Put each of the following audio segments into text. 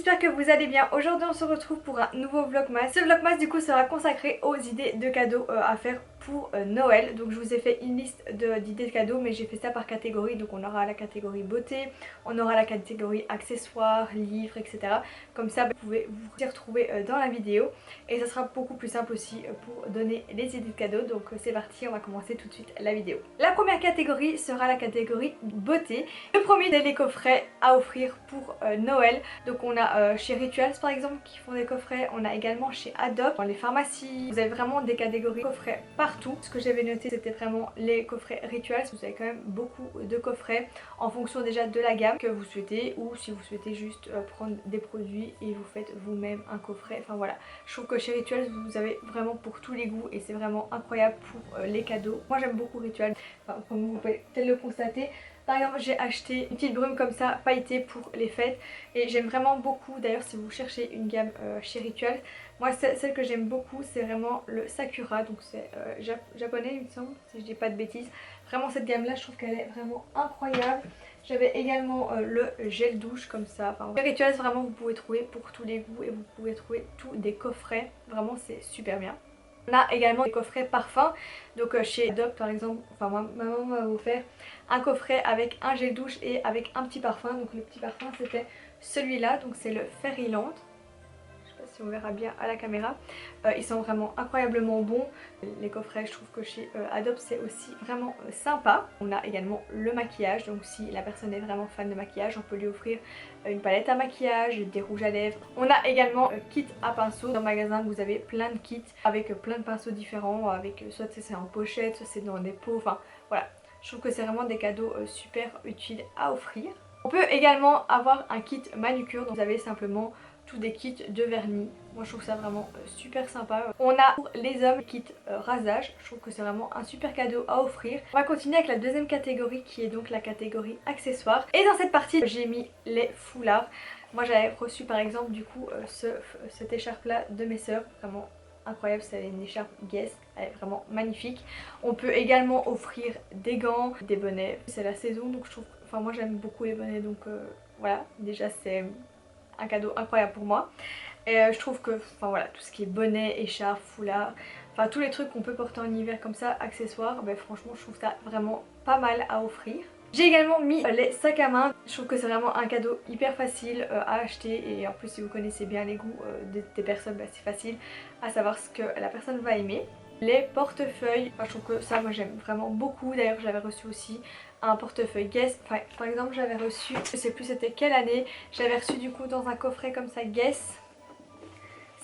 j'espère que vous allez bien. Aujourd'hui on se retrouve pour un nouveau vlogmas. Ce vlogmas du coup sera consacré aux idées de cadeaux à faire pour Noël. Donc je vous ai fait une liste d'idées de cadeaux, mais j'ai fait ça par catégorie. Donc on aura la catégorie beauté, on aura la catégorie accessoires, livres, etc. Comme ça vous pouvez vous y retrouver dans la vidéo. Et ça sera beaucoup plus simple aussi pour donner les idées de cadeaux. Donc c'est parti, on va commencer tout de suite la vidéo. La première catégorie sera la catégorie beauté. Le premier c'est les coffrets à offrir pour Noël. Donc on a chez Rituals par exemple qui font des coffrets, on a également chez Adopt, dans les pharmacies, vous avez vraiment des catégories coffrets partout. Ce que j'avais noté c'était vraiment les coffrets Rituals, vous avez quand même beaucoup de coffrets en fonction déjà de la gamme que vous souhaitez, ou si vous souhaitez juste prendre des produits et vous faites vous-même un coffret, enfin voilà. Je trouve que chez Rituals vous avez vraiment pour tous les goûts et c'est vraiment incroyable pour les cadeaux. Moi j'aime beaucoup Rituals, enfin, comme vous pouvez peut-être le constater. Par exemple j'ai acheté une petite brume comme ça pailletée pour les fêtes et j'aime vraiment beaucoup. D'ailleurs si vous cherchez une gamme chez Rituals, moi celle que j'aime beaucoup c'est vraiment le Sakura, donc c'est japonais il me semble si je dis pas de bêtises. Vraiment cette gamme là je trouve qu'elle est vraiment incroyable. J'avais également le gel douche comme ça. Enfin, chez Rituals vraiment vous pouvez trouver pour tous les goûts et vous pouvez trouver tous des coffrets, vraiment c'est super bien. On a également des coffrets parfums, donc chez Adopt par exemple, enfin moi, ma maman m'a offert un coffret avec un gel douche et avec un petit parfum. Donc le petit parfum c'était celui-là, donc c'est le Fairyland. Je sais pas si on verra bien à la caméra. Ils sont vraiment incroyablement bons. Les coffrets je trouve que chez Adopt c'est aussi vraiment sympa. On a également le maquillage, donc si la personne est vraiment fan de maquillage on peut lui offrir une palette à maquillage, des rouges à lèvres. On a également kit à pinceaux. Dans le magasin vous avez plein de kits avec plein de pinceaux différents, avec soit c'est en pochette, soit c'est dans des pots, enfin voilà. Je trouve que c'est vraiment des cadeaux super utiles à offrir. On peut également avoir un kit manucure, donc vous avez simplement tous des kits de vernis. Moi je trouve ça vraiment super sympa. On a pour les hommes kit rasage, je trouve que c'est vraiment un super cadeau à offrir. On va continuer avec la deuxième catégorie qui est donc la catégorie accessoires. Et dans cette partie j'ai mis les foulards. Moi j'avais reçu par exemple du coup cette écharpe là de mes sœurs, vraiment incroyable, c'est une écharpe Guess, elle est vraiment magnifique. On peut également offrir des gants, des bonnets, c'est la saison donc je trouve, enfin moi j'aime beaucoup les bonnets donc voilà, déjà c'est un cadeau incroyable pour moi. Et je trouve que enfin voilà, tout ce qui est bonnet, écharpe, foulard, enfin tous les trucs qu'on peut porter en hiver comme ça, accessoires, ben, franchement je trouve ça vraiment pas mal à offrir. J'ai également mis les sacs à main, je trouve que c'est vraiment un cadeau hyper facile à acheter et en plus si vous connaissez bien les goûts des personnes, bah, c'est facile à savoir ce que la personne va aimer. Les portefeuilles, enfin, je trouve que ça moi j'aime vraiment beaucoup. D'ailleurs j'avais reçu aussi un portefeuille Guess, enfin, par exemple j'avais reçu, je sais plus c'était quelle année, j'avais reçu du coup dans un coffret comme ça Guess.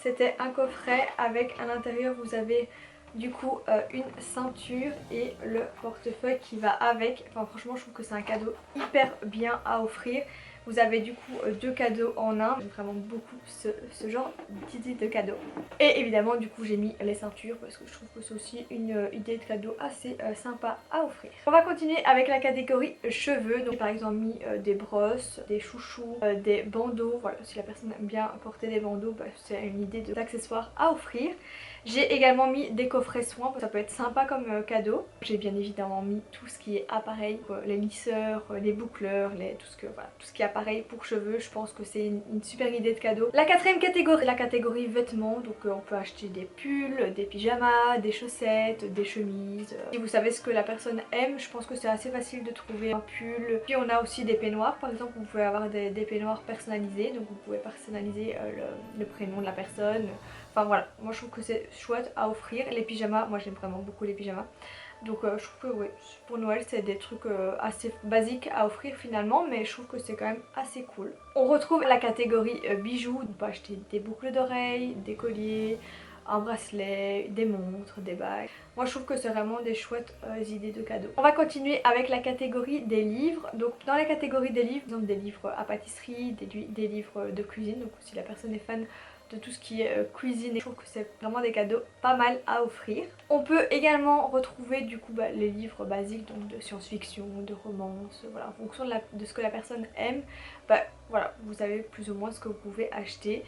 C'était un coffret avec à l'intérieur vous avez du coup une ceinture et le portefeuille qui va avec. Enfin franchement je trouve que c'est un cadeau hyper bien à offrir. Vous avez du coup deux cadeaux en un. J'aime vraiment beaucoup ce genre d'idée de cadeau. Et évidemment du coup j'ai mis les ceintures parce que je trouve que c'est aussi une idée de cadeau assez sympa à offrir. On va continuer avec la catégorie cheveux. Donc j'ai par exemple mis des brosses, des chouchous, des bandeaux. Voilà, si la personne aime bien porter des bandeaux, bah, c'est une idée d'accessoires à offrir. J'ai également mis des coffrets soins, ça peut être sympa comme cadeau. J'ai bien évidemment mis tout ce qui est appareil, les lisseurs, les boucleurs, voilà, tout ce qui est appareil pour cheveux. Je pense que c'est une super idée de cadeau. La quatrième catégorie, la catégorie vêtements. Donc on peut acheter des pulls, des pyjamas, des chaussettes, des chemises. Si vous savez ce que la personne aime, je pense que c'est assez facile de trouver un pull. Puis on a aussi des peignoirs, par exemple vous pouvez avoir des peignoirs personnalisés. Donc vous pouvez personnaliser le prénom de la personne. Enfin voilà, moi je trouve que c'est chouette à offrir. Les pyjamas, moi j'aime vraiment beaucoup les pyjamas. Donc je trouve que oui, pour Noël c'est des trucs assez basiques à offrir finalement, mais je trouve que c'est quand même assez cool. On retrouve la catégorie bijoux. On peut acheter des boucles d'oreilles, des colliers, un bracelet, des montres, des bagues. Moi je trouve que c'est vraiment des chouettes idées de cadeaux. On va continuer avec la catégorie des livres. Donc dans la catégorie des livres, par exemple des livres à pâtisserie, des livres de cuisine. Donc si la personne est fan de tout ce qui est cuisine, je trouve que c'est vraiment des cadeaux pas mal à offrir. On peut également retrouver du coup les livres basiques, donc de science-fiction, de romance, voilà, en fonction de ce que la personne aime, voilà, vous savez plus ou moins ce que vous pouvez acheter.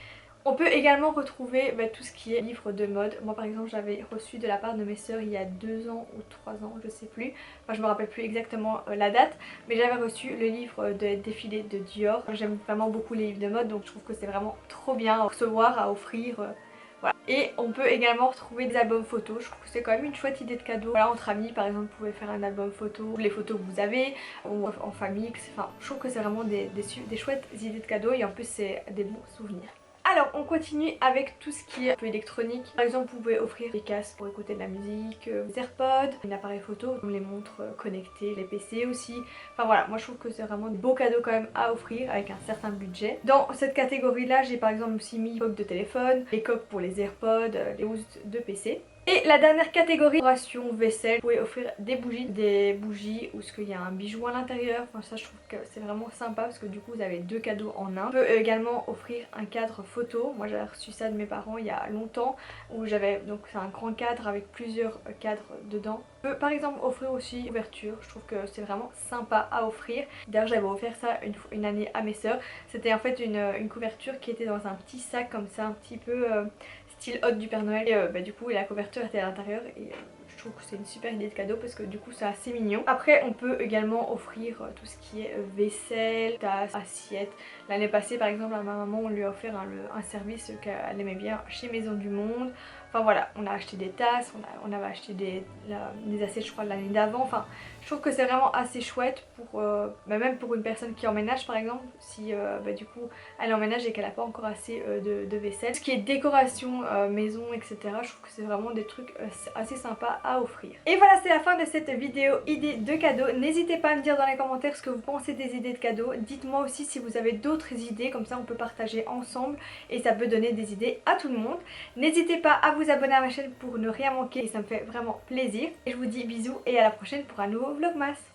On peut également retrouver tout ce qui est livres de mode. Moi par exemple j'avais reçu de la part de mes sœurs il y a 2 ans ou 3 ans, je sais plus. Enfin je me rappelle plus exactement la date. Mais j'avais reçu le livre de défilé de Dior. J'aime vraiment beaucoup les livres de mode donc je trouve que c'est vraiment trop bien à recevoir, à offrir. Voilà. Et on peut également retrouver des albums photos. Je trouve que c'est quand même une chouette idée de cadeau. Voilà, entre amis par exemple vous pouvez faire un album photo, les photos que vous avez, ou en famille. Enfin je trouve que c'est vraiment des chouettes idées de cadeaux et en plus c'est des bons souvenirs. Alors on continue avec tout ce qui est un peu électronique. Par exemple vous pouvez offrir des casques pour écouter de la musique, des AirPods, un appareil photo, comme les montres connectées, les PC aussi. Enfin voilà, moi je trouve que c'est vraiment des beaux cadeaux quand même à offrir avec un certain budget. Dans cette catégorie là j'ai par exemple aussi mis coques de téléphone, les coques pour les AirPods, les housses de PC. Et la dernière catégorie, décoration, vaisselle, vous pouvez offrir des bougies ou ce qu'il y a un bijou à l'intérieur. Enfin ça je trouve que c'est vraiment sympa parce que du coup vous avez 2 cadeaux en un. On peut également offrir un cadre photo. Moi j'avais reçu ça de mes parents il y a longtemps où j'avais donc c'est un grand cadre avec plusieurs cadres dedans. On peut par exemple offrir aussi une couverture. Je trouve que c'est vraiment sympa à offrir. D'ailleurs j'avais offert ça une année à mes soeurs. C'était en fait une couverture qui était dans un petit sac comme ça un petit peu... style hôte du Père Noël et du coup la couverture était à l'intérieur et je trouve que c'est une super idée de cadeau parce que du coup c'est assez mignon. Après on peut également offrir tout ce qui est vaisselle, tasses, assiettes. L'année passée par exemple à ma maman on lui a offert un service qu'elle aimait bien chez Maison du Monde. Enfin voilà, on a acheté des tasses, on avait acheté des assiettes je crois l'année d'avant. Enfin je trouve que c'est vraiment assez chouette pour même pour une personne qui emménage par exemple, si du coup elle emménage et qu'elle n'a pas encore assez de vaisselle. Ce qui est décoration, maison etc, je trouve que c'est vraiment des trucs assez sympas à offrir. Et voilà, c'est la fin de cette vidéo idées de cadeaux. N'hésitez pas à me dire dans les commentaires ce que vous pensez des idées de cadeaux. Dites-moi aussi si vous avez d'autres idées, comme ça on peut partager ensemble et ça peut donner des idées à tout le monde. N'hésitez pas à vous abonner à ma chaîne pour ne rien manquer et ça me fait vraiment plaisir. Et je vous dis bisous et à la prochaine pour un nouveau vlogmas.